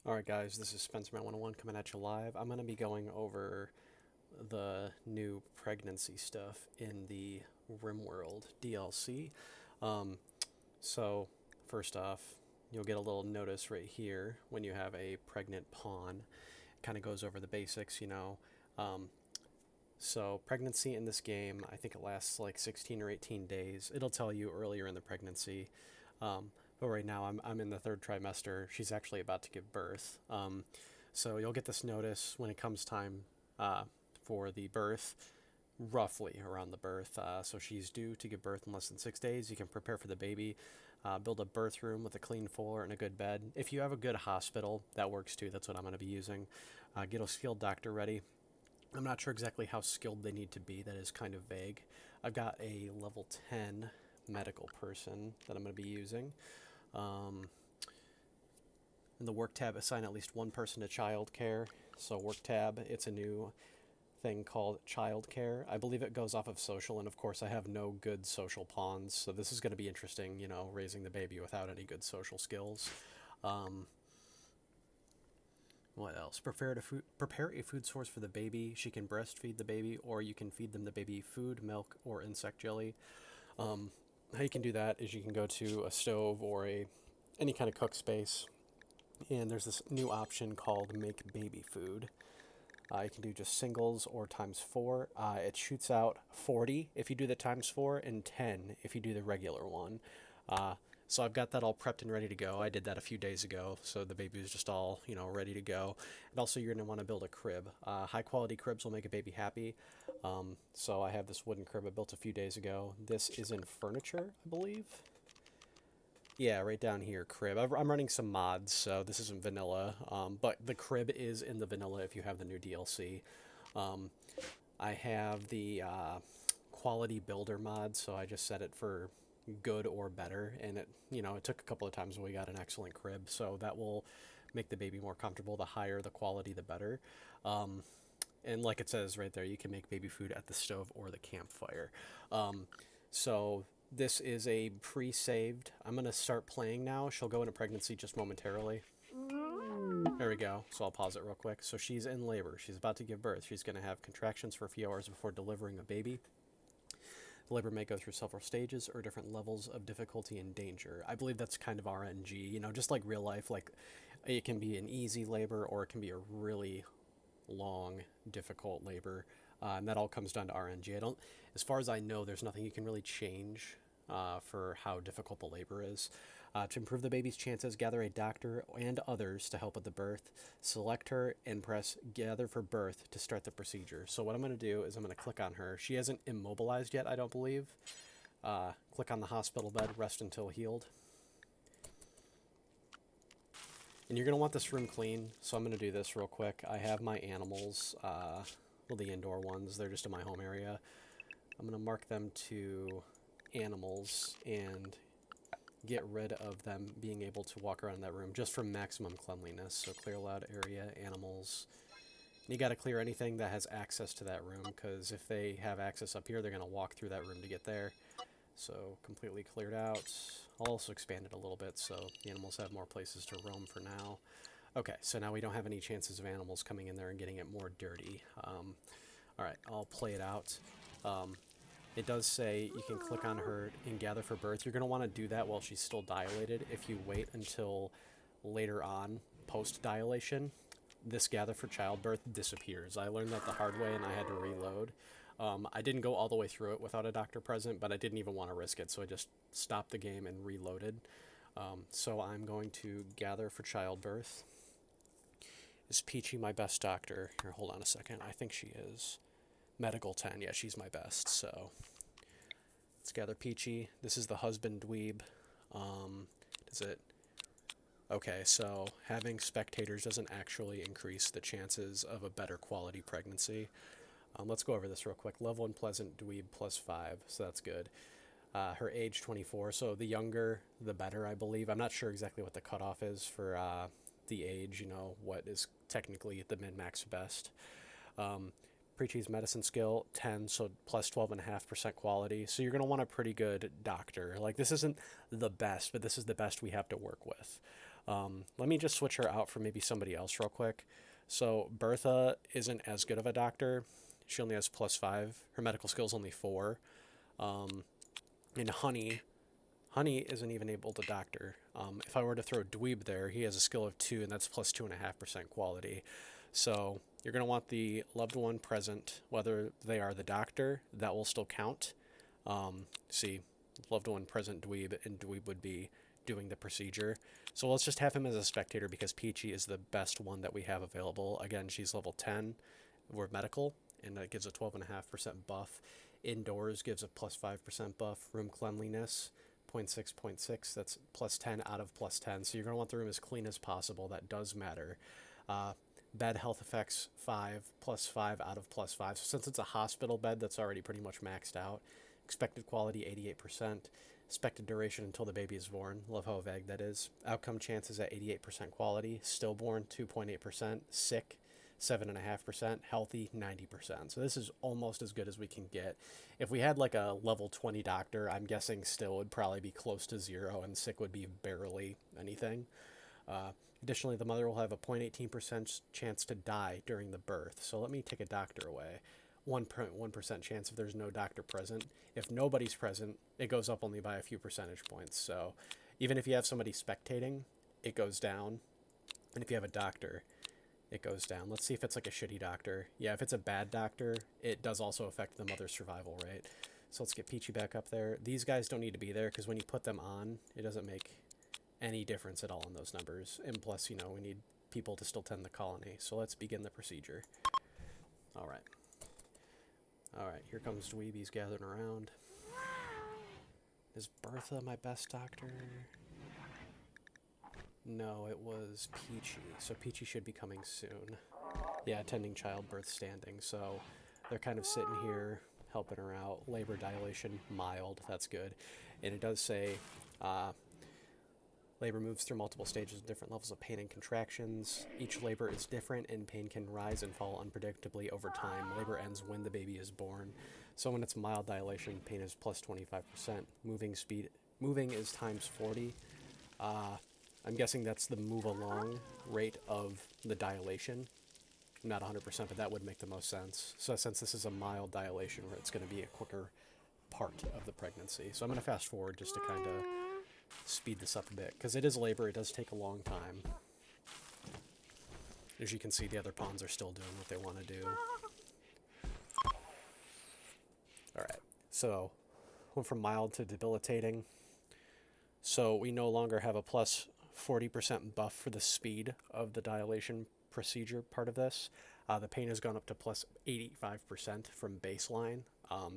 Alright guys, this is SpencerMan101 coming at you live. I'm going to be going over the new pregnancy stuff in the RimWorld DLC. Um, so, first off, you'll get a little notice right here when you have a pregnant pawn. It kind of goes over the basics. Um, so, pregnancy in this game, I think it lasts like 16 or 18 days. It'll tell you earlier in the pregnancy. But right now I'm in the third trimester. She's actually about to give birth. So you'll get this notice when it comes time for the birth, roughly around the birth. So she's due to give birth in less than 6 days. You can prepare for the baby, build a birth room with a clean floor and a good bed. If you have a good hospital, that works too. That's what I'm going to be using. Get a skilled doctor ready. I'm not sure exactly how skilled they need to be. That is kind of vague. I've got a level 10 medical person that I'm going to be using. In the work tab, assign at least one person to child care. So work tab, it's a new thing called child care. I believe it goes off of social, and of course I have no good social pawns, so this is going to be interesting, raising the baby without any good social skills. What else? Prepare a food source for the baby. She can breastfeed the baby, or you can feed them the baby food, milk, or insect jelly. How you can do that is you can go to a stove or any kind of cook space, and there's this new option called Make Baby Food. You can do just singles or times 4. It shoots out 40 if you do the times 4 and 10 if you do the regular one. So I've got that all prepped and ready to go. I did that a few days ago, so the baby was just all, ready to go. And also you're going to want to build a crib. High quality cribs will make a baby happy. So I have this wooden crib I built a few days ago. This is in furniture, I believe. Yeah, right down here, crib. I'm running some mods, so this isn't vanilla, but the crib is in the vanilla if you have the new DLC. I have the quality builder mod, so I just set it for good or better, and it took a couple of times when we got an excellent crib, so that will make the baby more comfortable. The higher the quality, the better. And like it says right there, you can make baby food at the stove or the campfire. So this is a pre-saved. I'm going to start playing now. She'll go into pregnancy just momentarily. There we go. So I'll pause it real quick. So she's in labor. She's about to give birth. She's going to have contractions for a few hours before delivering a baby. The labor may go through several stages or different levels of difficulty and danger. I believe that's kind of RNG, just like real life. Like, it can be an easy labor or it can be a really long, difficult labor. And that all comes down to RNG. As far as I know, there's nothing you can really change for how difficult the labor is. To improve the baby's chances, gather a doctor and others to help with the birth. Select her and press gather for birth to start the procedure. So what I'm going to do is I'm going to click on her. She hasn't immobilized yet, I don't believe. Click on the hospital bed, rest until healed. And you're going to want this room clean, so I'm going to do this real quick. I have my animals, well, the indoor ones, they're just in my home area. I'm going to mark them to animals and get rid of them being able to walk around that room just for maximum cleanliness. So clear allowed area, animals. And you got to clear anything that has access to that room, because if they have access up here, they're going to walk through that room to get there. So completely cleared out. I'll also expand it a little bit so the animals have more places to roam for now. Okay, so now we don't have any chances of animals coming in there and getting it more dirty. Alright, I'll play it out. It does say you can click on her and gather for birth. You're going to want to do that while she's still dilated. If you wait until later on, post-dilation, this gather for childbirth disappears. I learned that the hard way and I had to reload. I didn't go all the way through it without a doctor present, but I didn't even want to risk it, so I just stopped the game and reloaded. So I'm going to gather for childbirth. Is Peachy my best doctor? Here, hold on a second. I think she is. Medical 10. Yeah, she's my best, so let's gather Peachy. This is the husband dweeb. Does it... Okay, so having spectators doesn't actually increase the chances of a better quality pregnancy. Let's go over this real quick. Level unpleasant dweeb +5, so that's good. Her age 24, so the younger the better, I believe. I'm not sure exactly what the cutoff is for the age, what is technically the min-max best. Preachy's medicine skill 10, so plus 12.5% quality. So you're going to want a pretty good doctor. Like, this isn't the best, but this is the best we have to work with. Let me just switch her out for maybe somebody else real quick. So Bertha isn't as good of a doctor. She only has +5. Her medical skill's only 4. And Honey isn't even able to doctor. If I were to throw Dweeb there, he has a skill of 2, and that's +2.5% quality. So you're going to want the loved one present, whether they are the doctor, that will still count. See, loved one present Dweeb, and Dweeb would be doing the procedure. So let's just have him as a spectator because Peachy is the best one that we have available. Again, she's level 10. We're medical, and that gives a 12.5% buff. Indoors gives a +5% buff. Room cleanliness, 0.6, that's +10 out of +10. So you're going to want the room as clean as possible. That does matter. Bed health effects 5, +5 out of +5. So since it's a hospital bed, that's already pretty much maxed out. Expected quality 88%. Expected duration until the baby is born. Love how vague that is. Outcome chances at 88% quality. Stillborn 2.8%. Sick 7.5%. Healthy 90%. So this is almost as good as we can get. If we had like a level 20 doctor, I'm guessing still would probably be close to 0, and sick would be barely anything. Additionally, the mother will have a 0.18% chance to die during the birth. So let me take a doctor away. 1.1% chance if there's no doctor present. If nobody's present, it goes up only by a few percentage points. So even if you have somebody spectating, it goes down. And if you have a doctor, it goes down. Let's see if it's like a shitty doctor. Yeah, if it's a bad doctor, it does also affect the mother's survival rate. So let's get Peachy back up there. These guys don't need to be there because when you put them on, it doesn't make any difference at all in those numbers. And plus, you know, we need people to still tend the colony. So let's begin the procedure. All right. All right, here comes Dweeb. He's gathering around. Is Bertha my best doctor? No, it was Peachy. So Peachy should be coming soon. Yeah, attending childbirth standing. So they're kind of sitting here helping her out. Labor dilation, mild. That's good. And it does say labor moves through multiple stages of different levels of pain and contractions. Each labor is different, and pain can rise and fall unpredictably over time. Labor ends when the baby is born. So when it's mild dilation, pain is +25%. Moving is times 40. I'm guessing that's the move along rate of the dilation. I'm not 100%, but that would make the most sense. So since this is a mild dilation, where it's going to be a quicker part of the pregnancy. So I'm going to fast forward just to kind of speed this up a bit, because it is labor. It does take a long time. As you can see, the other pawns are still doing what they want to do. Alright, so went from mild to debilitating. So we no longer have a +40% buff for the speed of the dilation procedure part of this. The pain has gone up to +85% from baseline.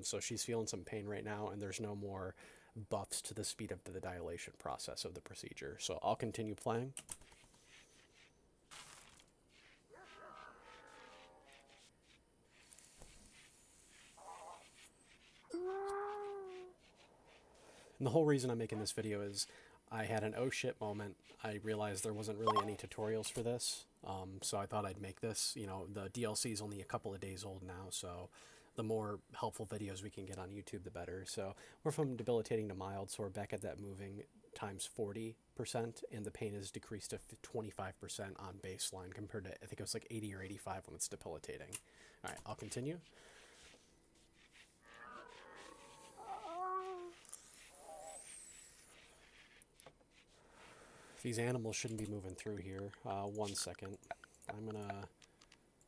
So she's feeling some pain right now, and there's no more buffs to the speed of the dilation process of the procedure. So I'll continue playing. And the whole reason I'm making this video is I had an oh shit moment. I realized there wasn't really any tutorials for this, so I thought I'd make this. You know, the DLC is only a couple of days old now, so the more helpful videos we can get on YouTube, the better. So we're from debilitating to mild, so we're back at that moving times 40%, and the pain is decreased to 25% on baseline compared to, I think it was like 80 or 85 when it's debilitating. All right, I'll continue. These animals shouldn't be moving through here. 1 second. I'm gonna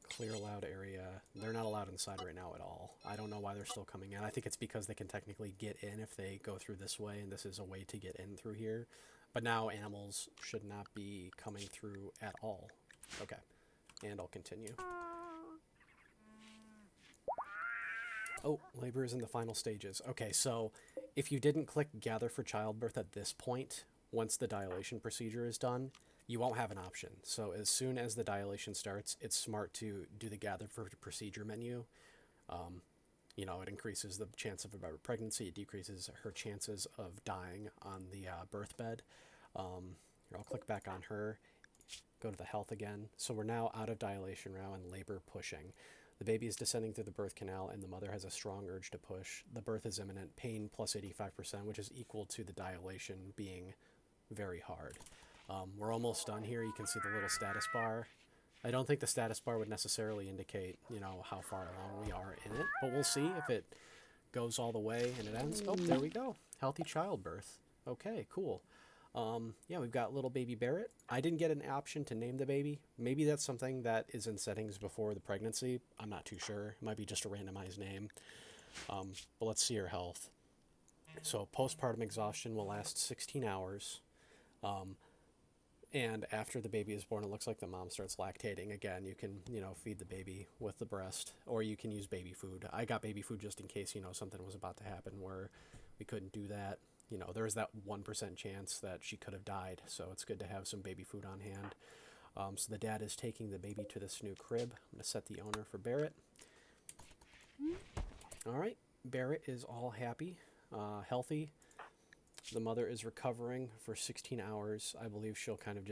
clear allowed area. They're not allowed inside right now at all. I don't know why they're still coming in. I think it's because they can technically get in if they go through this way, and this is a way to get in through here. But now animals should not be coming through at all. Okay, and I'll continue. Oh, labor is in the final stages. Okay, so if you didn't click gather for childbirth at this point, once the dilation procedure is done, you won't have an option. So as soon as the dilation starts, it's smart to do the gather for procedure menu. You know, it increases the chance of a better pregnancy. It decreases her chances of dying on the birth bed. Here, I'll click back on her, go to the health again. So we're now out of dilation now and labor pushing. The baby is descending through the birth canal, and the mother has a strong urge to push. The birth is imminent. Pain +85%, which is equal to the dilation being very hard. We're almost done here. You can see the little status bar. I don't think the status bar would necessarily indicate, you know, how far along we are in it, but we'll see if it goes all the way and it ends. Oh, there we go. Healthy childbirth. Okay, cool. Yeah, we've got little baby Barrett. I didn't get an option to name the baby. Maybe that's something that is in settings before the pregnancy. I'm not too sure. It might be just a randomized name. But let's see her health. So postpartum exhaustion will last 16 hours. And after the baby is born, it looks like the mom starts lactating. Again, you can, you know, feed the baby with the breast, or you can use baby food. I got baby food just in case, you know, something was about to happen where we couldn't do that. You know, there's that 1% chance that she could have died, so it's good to have some baby food on hand. So the dad is taking the baby to this new crib. I'm going to set the owner for Barrett. All right, Barrett is all happy, healthy. The mother is recovering for 16 hours. I believe she'll kind of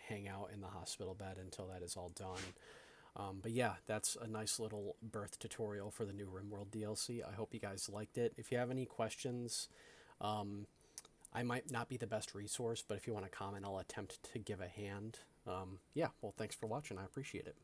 hang out in the hospital bed until that is all done. But yeah, that's a nice little birth tutorial for the new RimWorld DLC. I hope you guys liked it. If you have any questions, I might not be the best resource, but if you want to comment, I'll attempt to give a hand. Yeah, well, thanks for watching. I appreciate it.